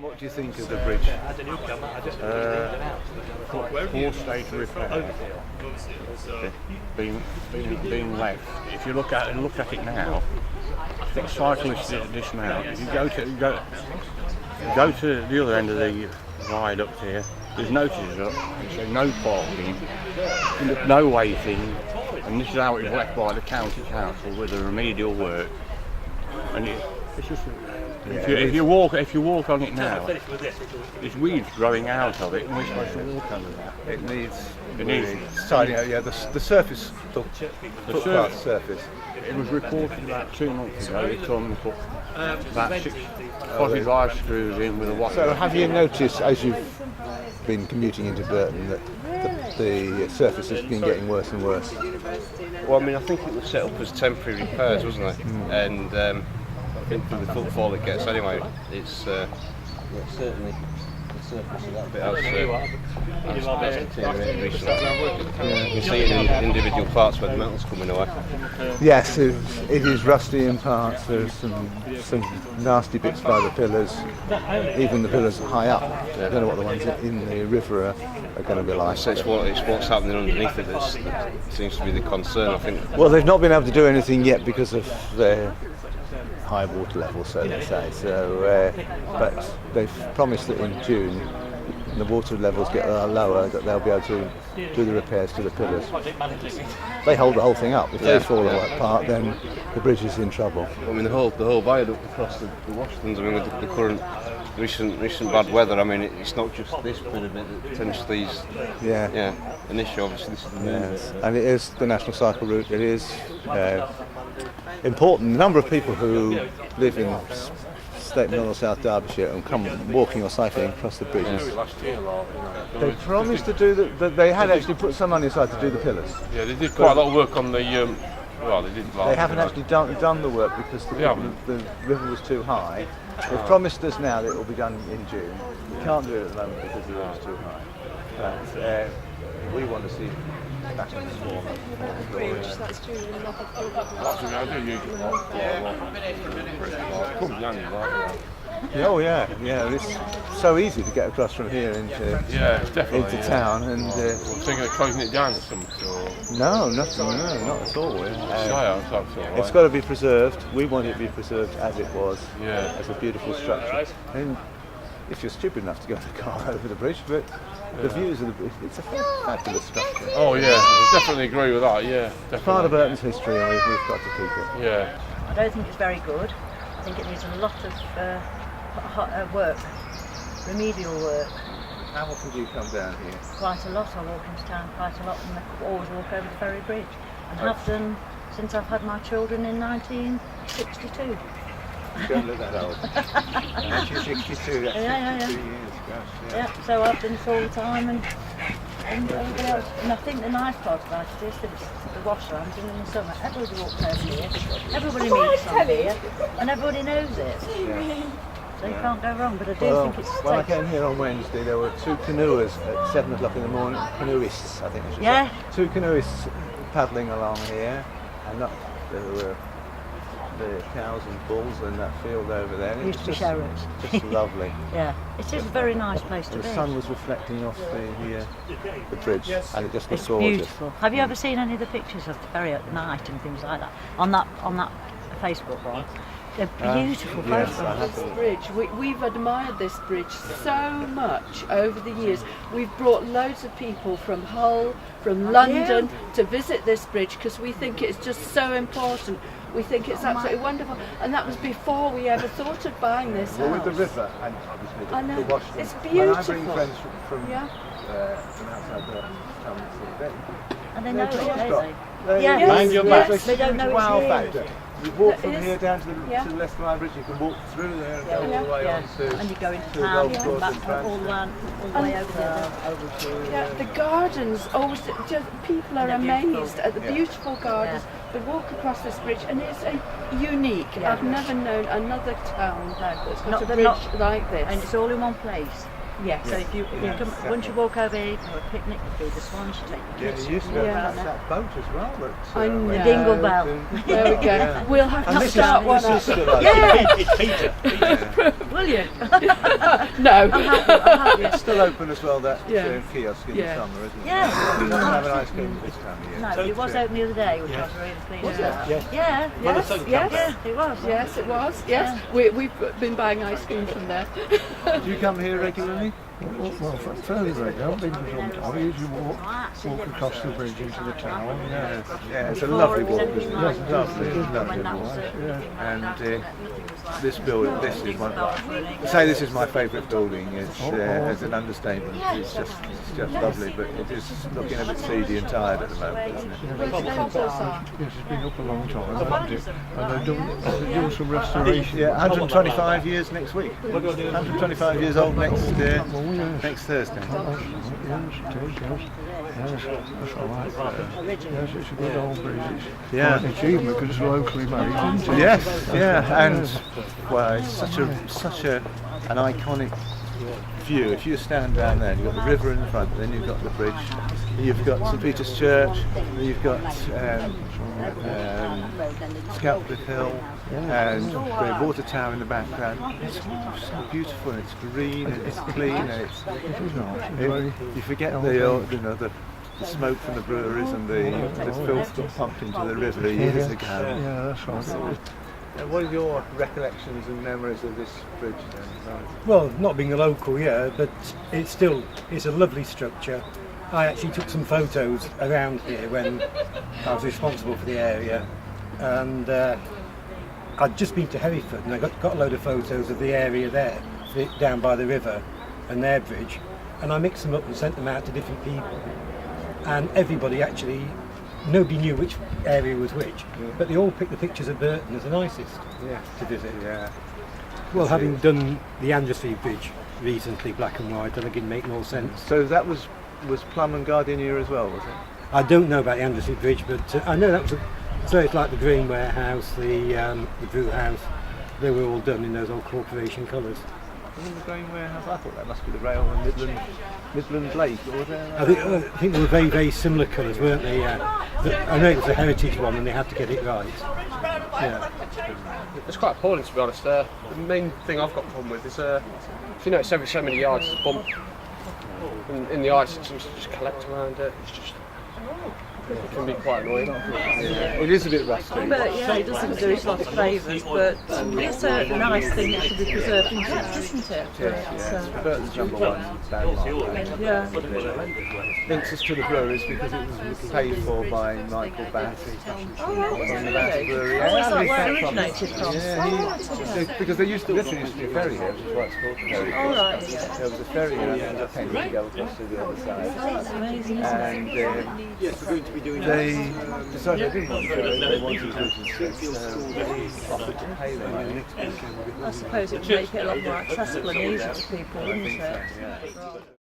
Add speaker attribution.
Speaker 1: What do you think of the bridge?
Speaker 2: Four-stage repair being left. If you look at it now, I think cyclists dismount. If you go to the other end of the viaduct here, there's notices up. It says no parking, no waiting, and this is how it was left by the county council with the remedial work. And it's just. If you walk on it now, there's weeds growing out of it, and we're supposed to walk under that.
Speaker 1: It needs tidying out. Yeah, the surface, the footpath surface.
Speaker 2: It was reported about 2 months ago. They come and put about 6 45 screws in with a washer.
Speaker 1: So have you noticed, as you've been commuting into Burton, that the surface has been getting worse and worse?
Speaker 3: Well, I mean, I think it was set up as temporary repairs, wasn't it? And I think through the footfall it gets anyway, it's certainly the surface of that bit has deteriorated recently. You can see it in individual parts where the metal's coming away.
Speaker 1: Yes, it is rusty in parts. There's some nasty bits by the pillars, even the pillars high up. I don't know what the ones in the river are going to be like.
Speaker 3: So it's what's happening underneath it that seems to be the concern, I think.
Speaker 1: Well, they've not been able to do anything yet because of their high water level, so they say. So, but they've promised that in June, when the water levels get lower, that they'll be able to do the repairs to the pillars. They hold the whole thing up. If they fall apart, then the bridge is in trouble.
Speaker 3: I mean, the whole viaduct across the Washingtons. I mean, with the current recent bad weather. I mean, it's not just this bit of it that potentially is an issue. Obviously, this is the
Speaker 1: and it is the national cycle route. It is important. The number of people who live in Stapenhill or South Derbyshire and come walking or cycling across the bridges. They promised to do they had actually put some money aside to do the pillars.
Speaker 4: Yeah, they did quite a lot of work on the.
Speaker 1: They haven't actually done the work because the river was too high. They've promised us now that it will be done in June. We can't do it at the moment because the river's too high. But we want to see back in the storm.
Speaker 5: That's Julian Mott.
Speaker 1: Oh yeah. It's so easy to get across from here into town, and
Speaker 4: thinking of closing it down or something.
Speaker 1: No, not at all. It's got to be preserved. We want it to be preserved as it was, as a beautiful structure. And if you're stupid enough to go in the car over the bridge, but the views of the bridge, it's a fabulous structure.
Speaker 4: Oh yeah, I definitely agree with that. Yeah, definitely.
Speaker 1: It's part of Burton's history, and we've got to keep it.
Speaker 4: Yeah.
Speaker 6: I don't think it's very good. I think it needs a lot of work, remedial work.
Speaker 1: How often do you come down here?
Speaker 6: Quite a lot. I walk into town quite a lot, and I always walk over the Ferry Bridge, and have done since I've had my children in 1962.
Speaker 1: You don't look that old. 1962, that's 62 years. Gosh,
Speaker 6: yeah, so I've done this all the time, and everybody else. And I think the nice part about it is that it's the washlands, and in the summer everybody walks over here, everybody meets on here, and everybody knows it. So you can't go wrong, but I do think it's...
Speaker 1: When I came here on Wednesday, there were 2 canoers at 7 o'clock in the morning, canoeists, I think I should say. 2 canoeists paddling along here, and there were the cows and bulls in that field over there.
Speaker 6: It used to be showers.
Speaker 1: Just lovely.
Speaker 6: Yeah, it is a very nice place to be.
Speaker 1: The sun was reflecting off the bridge, and it just looked
Speaker 6: gorgeous.
Speaker 1: It's
Speaker 6: beautiful. Have you ever seen any of the pictures of the ferry at night and things like that on that Facebook one? They're beautiful photographs.
Speaker 5: This bridge, we've admired this bridge so much over the years. We've brought loads of people from Hull, from London to visit this bridge because we think it's just so important. We think it's absolutely wonderful, and that was before we ever thought of buying this house.
Speaker 1: Well, with the river and obviously the Washington.
Speaker 5: It's beautiful.
Speaker 1: When I bring friends from outside the town
Speaker 6: and they know it, don't they?
Speaker 1: They don't know it's here. You walk from here down to the left of the bridge, you can walk through there and go all the way on to...
Speaker 6: And you go into town, you come back all the way over there.
Speaker 5: The gardens, always, people are amazed at the beautiful gardens. They walk across this bridge, and it's unique. I've never known another town that's got a bridge like this.
Speaker 6: And it's all in one place. Yeah, so if you come, once you walk over here for a picnic, do the swans, you take the kids.
Speaker 1: you used to have that boat as well. That,
Speaker 5: I know.
Speaker 6: Dingle Bell.
Speaker 5: There we go. We'll have to start one up.
Speaker 1: still open.
Speaker 6: Yeah. Will you?
Speaker 5: No.
Speaker 6: I'll help you.
Speaker 1: It's still open as well, that
Speaker 5: Yeah.
Speaker 1: kiosk in
Speaker 5: Yeah.
Speaker 1: the summer, isn't it?
Speaker 6: Yeah.
Speaker 1: It doesn't have an ice cream this time of year.
Speaker 6: No, but it was open the other day, which I was really pleased with.
Speaker 5: Yeah.
Speaker 6: Yeah.
Speaker 5: Yes, yes.
Speaker 6: Yeah, it was.
Speaker 5: Yes, it was. Yes, we've been buying ice cream from there.
Speaker 1: Do you come here regularly?
Speaker 7: Well, further right now, I've been to some time. I usually walk across the bridge into the town.
Speaker 1: Yeah, it's a lovely walk, isn't it? It's lovely, lovely
Speaker 6: When that was
Speaker 1: walk.
Speaker 6: yeah.
Speaker 1: And this building, this is one. To say this is my favourite building is as an understatement. It's just lovely, but it is looking a bit seedy and tired at the moment, isn't it?
Speaker 7: Yes, it's been up a long time, hasn't it? And they're doing some restoration.
Speaker 1: Yeah, 125 years next week. 125 years old next Thursday.
Speaker 7: Yes, it is, yes. Yes, that's all right. Yes, it's a good old bridge. It's
Speaker 1: Yeah.
Speaker 7: quite an achievement because it's locally made, isn't it?
Speaker 1: Yes, yeah, and well, it's such an iconic view. If you stand down there, you've got the river in the front, then you've got the bridge, you've got St Peter's Church, you've got Stapenhill, and the water tower in the background. It's so beautiful, and it's green, and it's clean, and it's. You forget the smoke from the breweries and the filth got pumped into the river years ago.
Speaker 7: Yeah, that's right.
Speaker 1: What are your recollections and memories of this bridge then?
Speaker 8: Well, not being a local, yeah, but it's a lovely structure. I actually took some photos around here when I was responsible for the area, and I'd just been to Hereford and I got a load of photos of the area there, down by the river, and their bridge, and I mixed them up and sent them out to different people, and everybody actually, nobody knew which area was which, but they all picked the pictures of Burton as the nicest to visit.
Speaker 1: Yeah.
Speaker 8: Well, having done the Anglesey Bridge recently, black and white, then it didn't make more sense.
Speaker 1: So that was Plum and Gardenia as well, was it?
Speaker 8: I don't know about the Anglesey Bridge, but I know that was so it's like the Grain Warehouse, the Brew House, they were all done in those old corporation colours.
Speaker 1: The Grain Warehouse, I thought that must be the rail on Midland Lake, or was there?
Speaker 8: I think they were very, very similar colours, weren't they? I know it was a heritage one and they had to get it right. Yeah.
Speaker 4: It's quite appalling, to be honest. The main thing I've got a problem with is, if you notice every so many yards there's a bump in the ice, it seems to just collect around it. It can be quite annoying.
Speaker 1: It is a bit rusty.
Speaker 6: But yeah, it doesn't do us a lot of favours, but it's a nice thing that should be preserved and kept, isn't it?
Speaker 1: Yes. Burton's #1 landmark.
Speaker 6: Yeah.
Speaker 1: Links us to the breweries because it was paid for by Michael Bass.
Speaker 6: Oh,
Speaker 1: On the Bass
Speaker 6: really?
Speaker 1: Brewery.
Speaker 6: Oh, is that
Speaker 1: he
Speaker 6: where it
Speaker 1: came from.
Speaker 6: originated from?
Speaker 1: Yeah, because there literally used to be a ferry here, which is why it's called the Ferry Bridge.
Speaker 6: All right.
Speaker 1: There was a ferry here that came to go across to the other side.
Speaker 6: That's amazing, isn't it?
Speaker 1: And they decided they didn't want to do it, they wanted to do it instead, so they offered to pay them money.
Speaker 6: I suppose it would make it a lot more accessible and easier to people, wouldn't it?